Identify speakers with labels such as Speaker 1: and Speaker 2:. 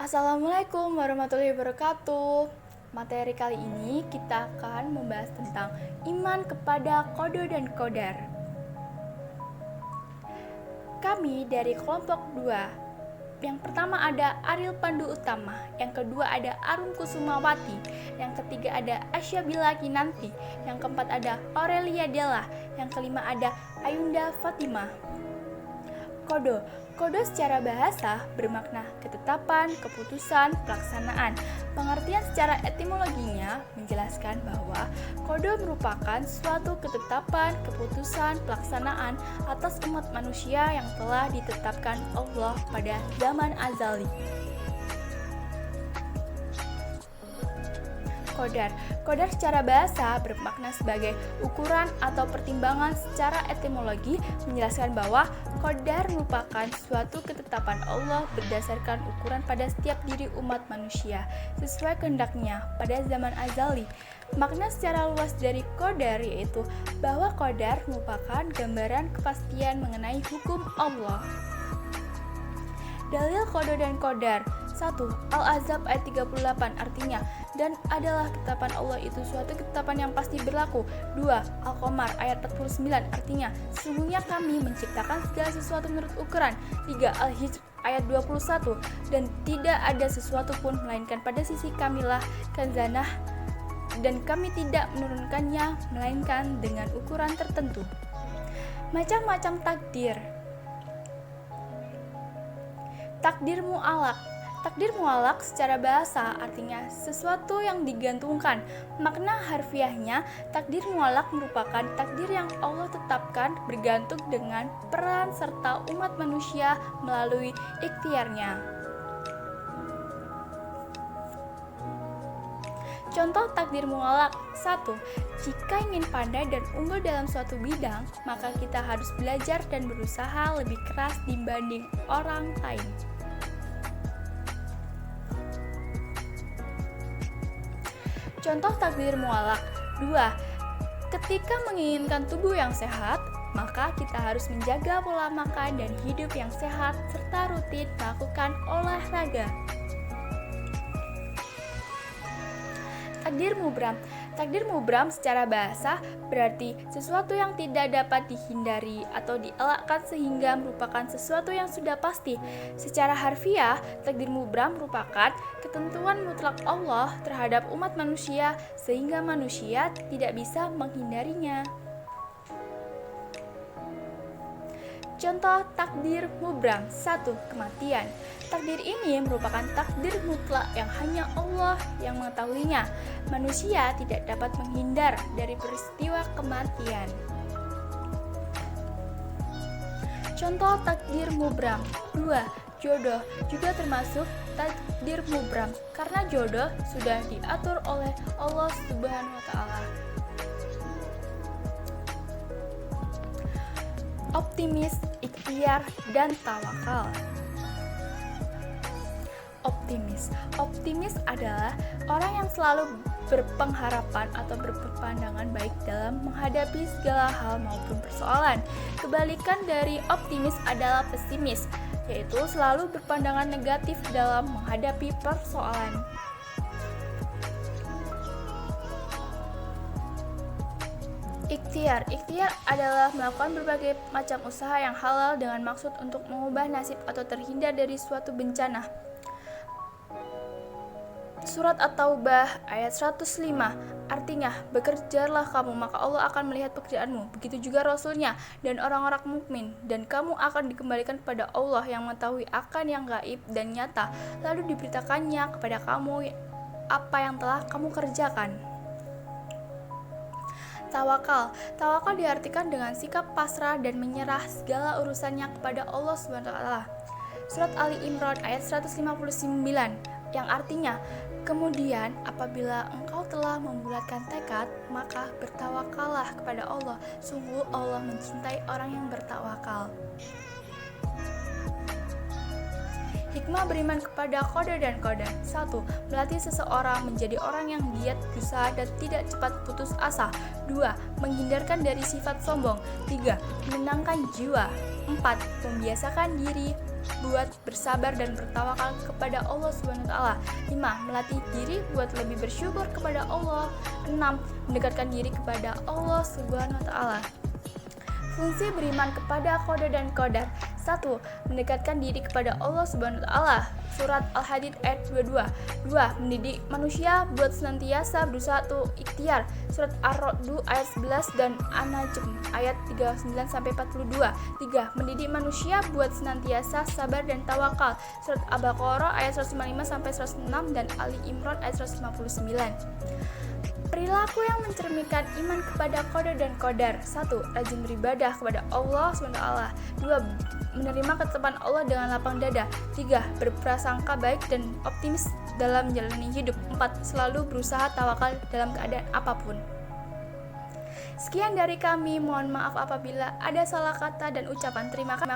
Speaker 1: Assalamualaikum warahmatullahi wabarakatuh. Materi kali ini kita akan membahas tentang iman kepada qada dan qadar. Kami dari kelompok 2. Yang pertama ada Ariel Pandu Utama, yang kedua ada Arum Kusumawati, yang ketiga ada Asyabila Kinanti, yang keempat ada Aurelia Della, yang kelima ada Ayunda Fatimah. Qada secara bahasa bermakna ketetapan, keputusan, pelaksanaan. Pengertian secara etimologinya menjelaskan bahwa qada merupakan suatu ketetapan, keputusan, pelaksanaan atas umat manusia yang telah ditetapkan Allah pada zaman azali. Qadar secara bahasa bermakna sebagai ukuran atau pertimbangan. Secara etimologi menjelaskan bahwa qadar merupakan suatu ketetapan Allah berdasarkan ukuran pada setiap diri umat manusia sesuai kehendaknya pada zaman azali. Makna secara luas dari qadar yaitu bahwa qadar merupakan gambaran kepastian mengenai hukum Allah. Dalil qada dan qadar. 1. Al-Ahzab ayat 38 artinya, dan adalah ketetapan Allah itu suatu ketetapan yang pasti berlaku. 2. Al-Qamar ayat 49 artinya, sesungguhnya kami menciptakan segala sesuatu menurut ukuran. 3. Al-Hijr ayat 21, dan tidak ada sesuatu pun melainkan pada sisi kamilah kanzanah, dan kami tidak menurunkannya melainkan dengan ukuran tertentu. Macam-macam takdir. Takdir mu'alaq. Takdir mu'alaq secara bahasa artinya sesuatu yang digantungkan. Makna harfiahnya, takdir mu'alaq merupakan takdir yang Allah tetapkan bergantung dengan peran serta umat manusia melalui ikhtiarnya. Contoh takdir mu'alaq. 1. Jika ingin pandai dan unggul dalam suatu bidang, maka kita harus belajar dan berusaha lebih keras dibanding orang lain. Contoh takdir mu'alaq. 2. Ketika menginginkan tubuh yang sehat, maka kita harus menjaga pola makan dan hidup yang sehat serta rutin melakukan olahraga. Takdir mubram. Takdir mubram secara bahasa berarti sesuatu yang tidak dapat dihindari atau dielakkan sehingga merupakan sesuatu yang sudah pasti. Secara harfiah, takdir mubram merupakan ketentuan mutlak Allah terhadap umat manusia sehingga manusia tidak bisa menghindarinya. Contoh takdir mubram. 1. Kematian. Takdir ini merupakan takdir mutlak yang hanya Allah yang mengetahuinya. Manusia tidak dapat menghindar dari peristiwa kematian. Contoh takdir mubram. 2. Jodoh juga termasuk takdir mubram karena jodoh sudah diatur oleh Allah Subhanahu wa taala. Optimis, ikhtiar, dan tawakal. Optimis adalah orang yang selalu berpengharapan atau berpandangan baik dalam menghadapi segala hal maupun persoalan. Kebalikan dari optimis adalah pesimis, yaitu selalu berpandangan negatif dalam menghadapi persoalan. Ikhtiar adalah melakukan berbagai macam usaha yang halal dengan maksud untuk mengubah nasib atau terhindar dari suatu bencana. Surat At-Taubah ayat 105 artinya, bekerjalah kamu maka Allah akan melihat pekerjaanmu, begitu juga Rasulnya dan orang-orang mukmin, dan kamu akan dikembalikan kepada Allah yang mengetahui akan yang gaib dan nyata, lalu diberitakannya kepada kamu apa yang telah kamu kerjakan. Tawakal diartikan dengan sikap pasrah dan menyerah segala urusannya kepada Allah SWT. Surat Ali Imran ayat 159 yang artinya, kemudian apabila engkau telah membulatkan tekad, maka bertawakallah kepada Allah. Sungguh Allah mencintai orang yang bertawakal. Hikmah beriman kepada qada dan qadar. 1. Melatih seseorang menjadi orang yang giat berusaha dan tidak cepat putus asa. 2. Menghindarkan dari sifat sombong. 3. Menenangkan jiwa. 4. Membiasakan diri buat bersabar dan bertawakal kepada Allah Subhanahu wa taala. 5. Melatih diri buat lebih bersyukur kepada Allah. 6. Mendekatkan diri kepada Allah Subhanahu wa taala. Fungsi beriman kepada qada dan qadar. 1. Mendekatkan diri kepada Allah Subhanahu wa taala. Surat Al-Hadid ayat 22. 2. Mendidik manusia buat senantiasa berusaha atau ikhtiar. Surat Ar-Ra'd ayat 11 dan An-Najm ayat 39 sampai 42. 3. Mendidik manusia buat senantiasa sabar dan tawakal. Surat Al-Baqarah ayat 155 sampai 106 dan Ali Imran ayat 159. Perilaku yang mencerminkan iman kepada qada dan qadar. 1. Rajin beribadah kepada Allah SWT. 2. Menerima ketetapan Allah dengan lapang dada. 3. Berprasangka baik dan optimis dalam menjalani hidup. 4. Selalu berusaha tawakal dalam keadaan apapun. Sekian dari kami, mohon maaf apabila ada salah kata dan ucapan. Terima kasih.